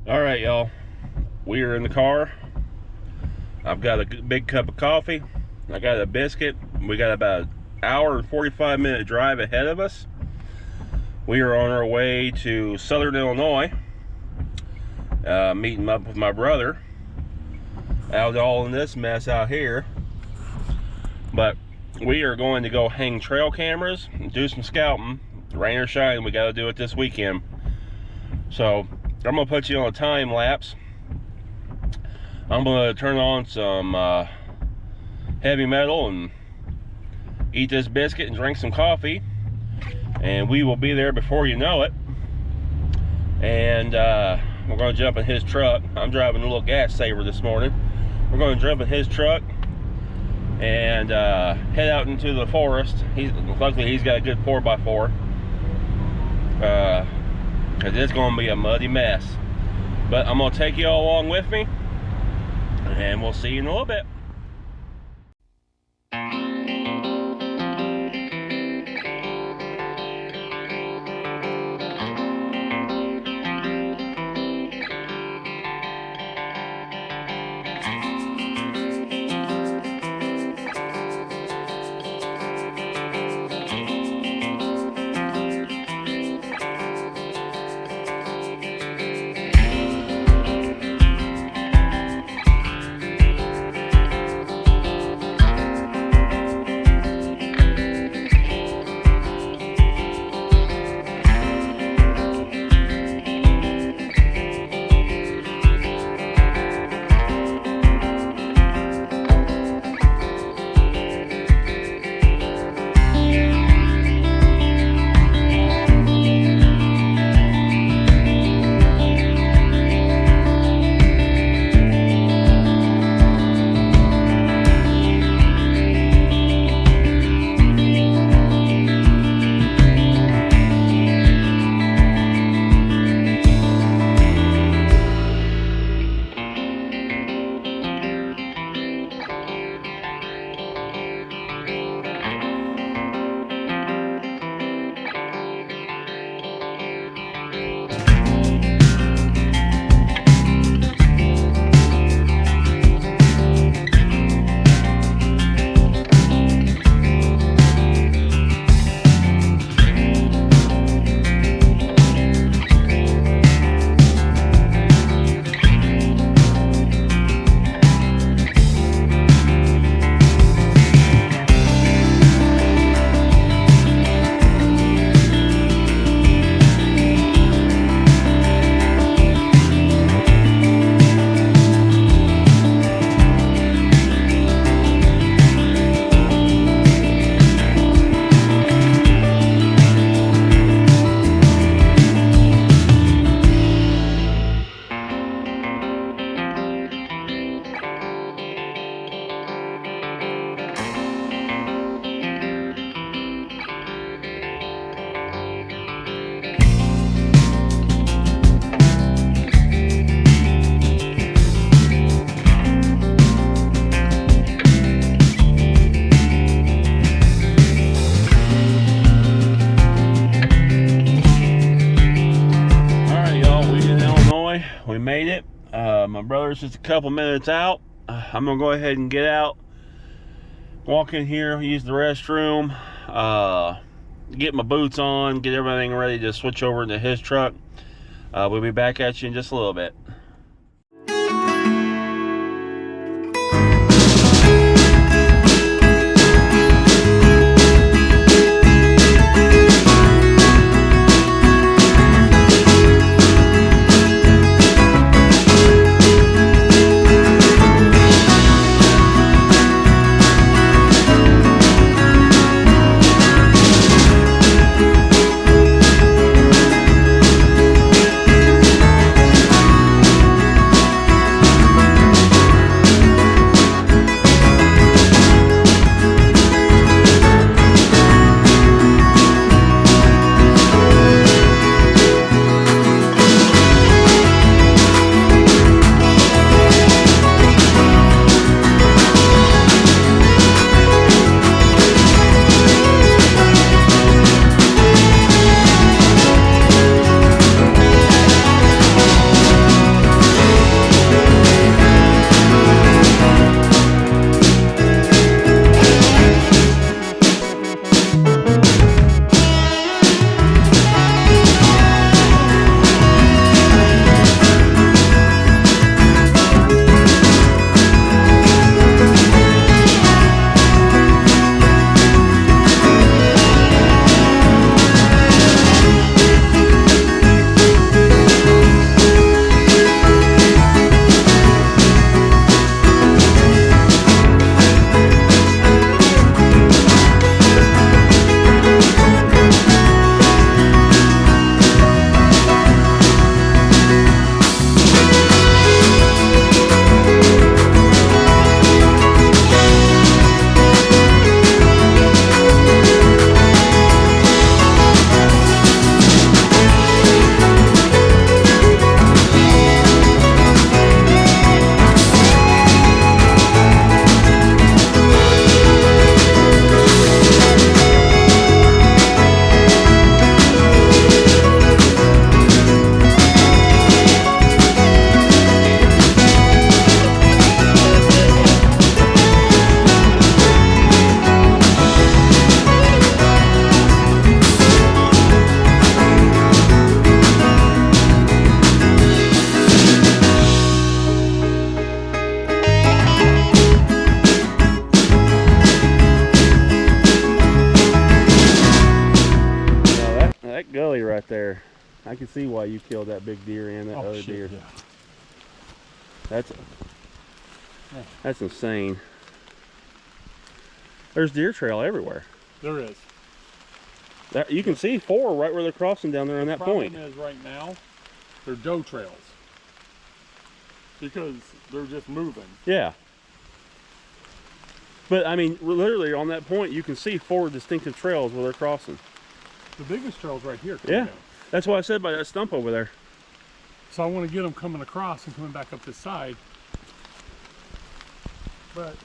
All right, y'all. We are in the car. I've got a big cup of coffee. I got a biscuit. We got about an hour and 45-minute drive ahead of us. We are on our way to Southern Illinois, meeting up with my brother out all in this mess out here. But we are going to go hang trail cameras and do some scouting. Rain or shine, we got to do it this weekend. So I'm gonna put you on a time lapse. I'm gonna turn on some heavy metal and eat this biscuit and drink some coffee, and we will be there before you know it. And we're gonna jump in his truck. I'm driving a little gas saver this morning. We're gonna jump in his truck and head out into the forest. Luckily he's got a good 4x4. Because it's going to be a muddy mess. But I'm going to take you all along with me, and we'll see you in a little bit. We made it. My brother's just a couple minutes out. I'm gonna go ahead and get out, walk in here, use the restroom, get my boots on, get everything ready to switch over into his truck. We'll be back at you in just a little bit. right there. I can see why you killed that big deer and that other deer. Yeah. That's insane. There's deer trail everywhere. There is. You can see 4 right where they're crossing down there on that point. The problem is right now, they're doe trails. Because they're just moving. Yeah. But I mean, literally on that point, you can see 4 distinctive trails where they're crossing. The biggest trail's right here. Yeah. Down. That's what I said by that stump over there. So I want to get them coming across and coming back up this side. But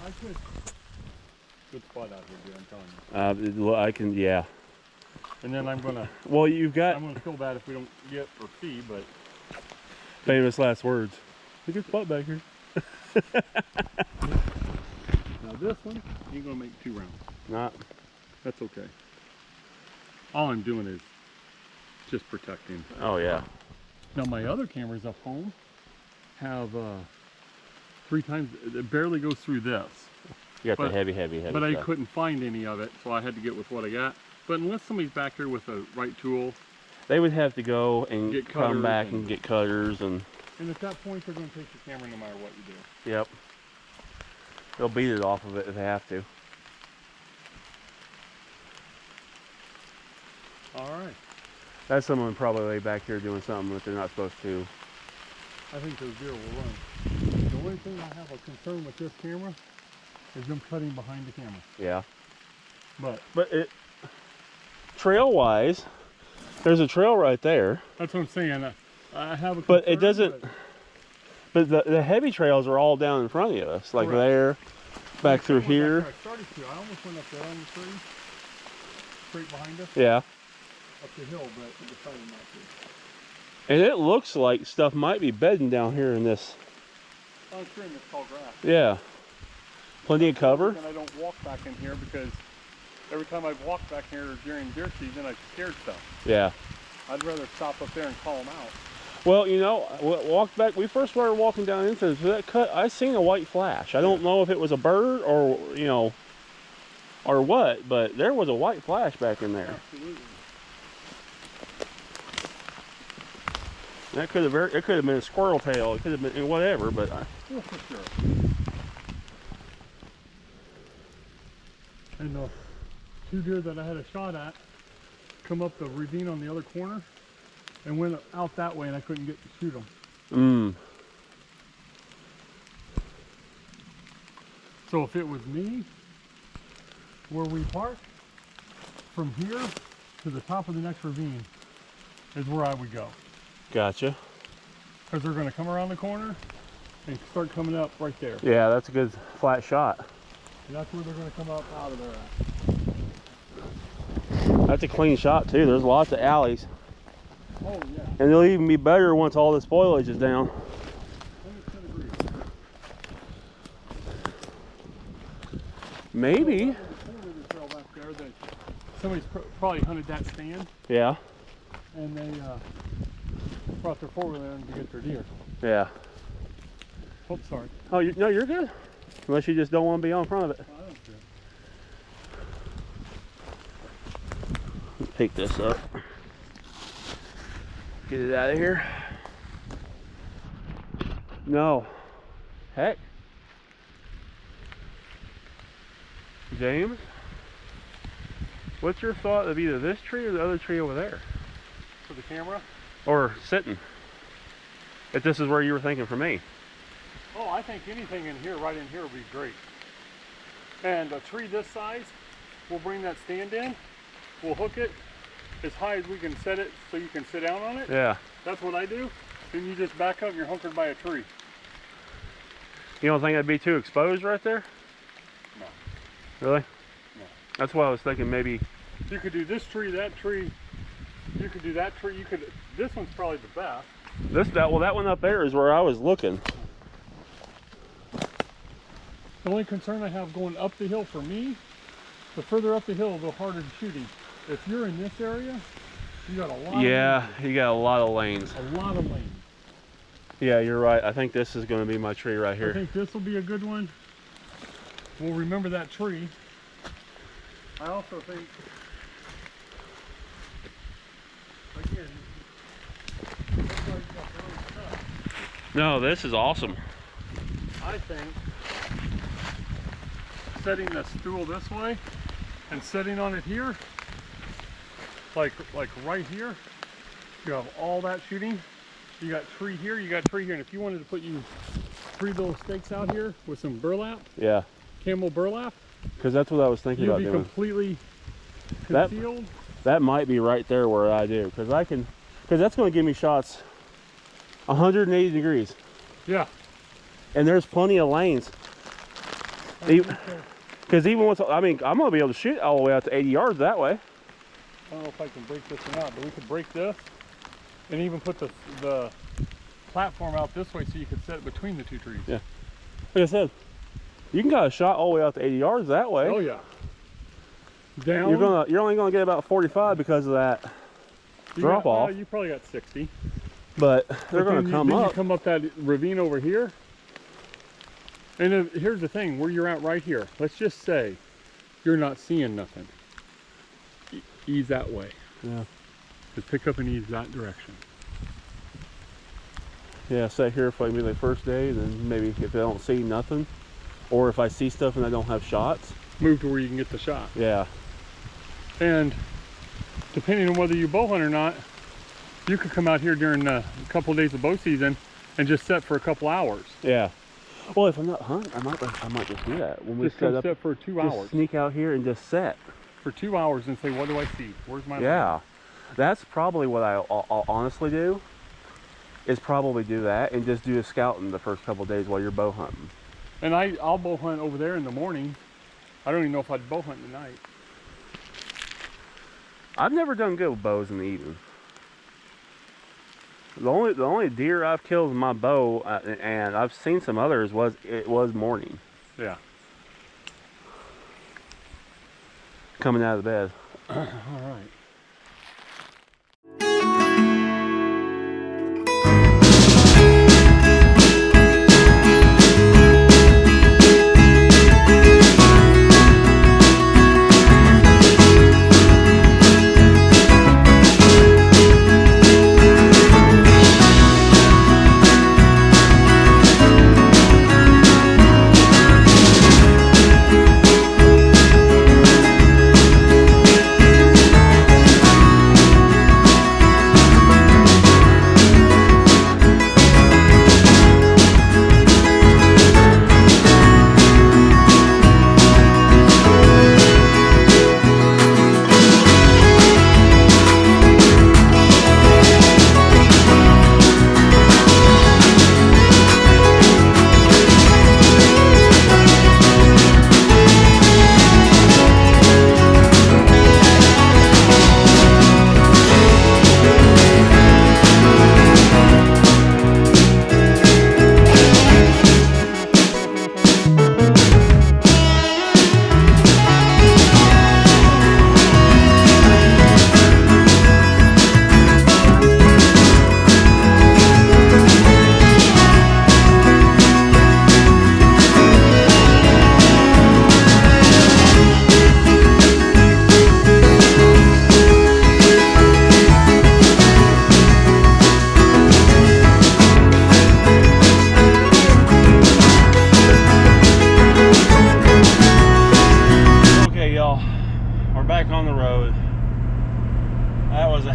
I could. Good spot out here, dude, I'm telling you. I can, yeah. And then I'm gonna. Well, you've got. I'm gonna feel bad if we don't get or see, but. Famous last words. Look at spot back here. Now this one ain't gonna make 2 rounds. Not. That's okay. All I'm doing is just protecting. Oh yeah. Now my other cameras up home have 3 times. It barely goes through this. You got the heavy But I stuff. couldn't find any of it, so I had to get with what I got. But unless somebody's back here with the right tool, They would have to go and Get come back cutters and get cutters and. and at that point they're going to take your camera no matter what you do. Yep. They'll beat it off of it if they have to. All right. That's someone probably way back here doing something that they're not supposed to. I think those deer will run. The only thing I have a concern with this camera is them cutting behind the camera. Yeah. But it, trail wise, there's a trail right there. that's what I'm saying. I have a concern, But it doesn't. But the heavy trails are all down in front of us, like Correct. there, back through here. I started to. I almost went up there on the tree, straight behind us, Yeah. up the hill, but I decided not to. And it looks like stuff might be bedding down here in this. Oh, it's green. It's tall grass. Yeah. Plenty of cover. And I don't walk back in here because every time I've walked back here during deer season, I've scared stuff. Yeah. I'd rather stop up there and call them out. Well, you know, walked back. We first started walking down into that cut. I seen a white flash. I don't know if it was a bird or or what, but there was a white flash back in there. Absolutely. That could have it could have been a squirrel tail. It could have been whatever, but Yeah, for sure. And the 2 deer that I had a shot at come up the ravine on the other corner and went out that way, and I couldn't get to shoot them. So if it was me, where we park, from here to the top of the next ravine is where I would go. Gotcha. because they're going to come around the corner and start coming up right there. Yeah, that's a good flat shot. And that's where they're going to come up out of there at. That's a clean shot too. There's lots of alleys. Oh yeah. And they'll even be better once all this foliage is down. 100% agree. Maybe. There's a corner of the trail back there that somebody's probably hunted that stand, Yeah. and they brought their four-wheeler in to get their deer. Yeah. Oh, sorry. Oh, no, you're good. Unless you just don't want to be on front of it. I don't care. Pick this up. Get it out of here. No. Heck. James? What's your thought of either this tree or the other tree over there? For the camera? Or sitting? If this is where you were thinking for me. Oh, I think anything in here, right in here, would be great. And a tree this size, we'll bring that stand in, we'll hook it as high as we can set it so you can sit down on it. Yeah. That's what I do. Then you just back up and you're hunkered by a tree. You don't think that'd be too exposed right there? No. Really? No. That's why I was thinking maybe. You could do this tree, that tree. You could do that tree. You could. This one's probably the best. That one up there is where I was looking. The only concern I have going up the hill for me, the further up the hill, the harder the shooting. If you're in this area, you got a lot. Yeah, you got a lot of lanes. A lot of lanes. Yeah, you're right. I think this is going to be my tree right I here. think this will be a good one. We'll remember that tree. I also think No, this is awesome. I think setting the stool this way and sitting on it here, like right here, you have all that shooting. You got tree here, you got tree here, and if you wanted to put you 3 little stakes out here with some burlap, Yeah, camel burlap, because that's what I was thinking you'd about be doing. completely That- concealed. That might be right there where I do, because that's going to give me shots 180 degrees, Yeah. and there's plenty of lanes. Because even once, I mean, I'm going to be able to shoot all the way out to 80 yards that way. I don't know if I can break this or not, but we could break this and even put the platform out this way so you could set it between the 2 trees. Yeah. Like I said, you can got a shot all the way out to 80 yards that way. Oh yeah. Down. You're only gonna get about 45 because of that drop off. You probably got 60. But they're But gonna then come then up. You come up that ravine over here. And here's the thing, where you're at right here. Let's just say you're not seeing nothing. Ease that way. Yeah. Just pick up and ease that direction. Yeah, sit here for maybe the first day, then maybe if I don't see nothing, or if I see stuff and I don't have shots. Move to where you can get the shot. Yeah. And depending on whether you bow hunt or not, you could come out here during a couple of days of bow season and just set for a couple hours. Yeah. Well, if I'm not hunting, I might just do that when we Just set come up. set for 2 Just hours. sneak out here and just set. For 2 hours and say, what do I see? Where's my Yeah, that's probably what I'll honestly do. Is probably do that and just do a scouting the first couple of days while you're bow hunting. And I'll bow hunt over there in the morning. I don't even know if I'd bow hunt at night. I've never done good with bows in the evening. The only deer I've killed with my bow, and I've seen some others, was morning. Yeah. Coming out of the bed. All right.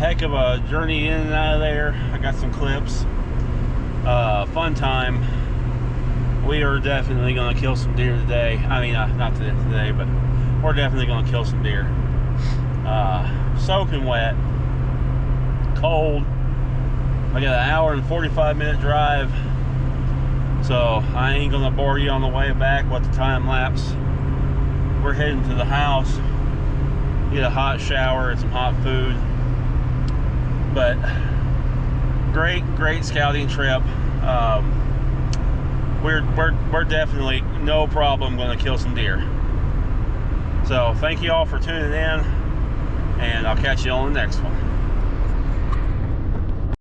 heck of a journey in and out of there. I got some clips. Fun time. We are definitely going to kill some deer today. I mean, not today, but we're definitely going to kill some deer. Soaking wet, cold. I got an hour and 45-minute drive, so I ain't gonna bore you on the way back with the time lapse. We're heading to the house, get a hot shower and some hot food. But great scouting trip. We're definitely no problem gonna kill some deer. So thank you all for tuning in, and I'll catch you on the next one.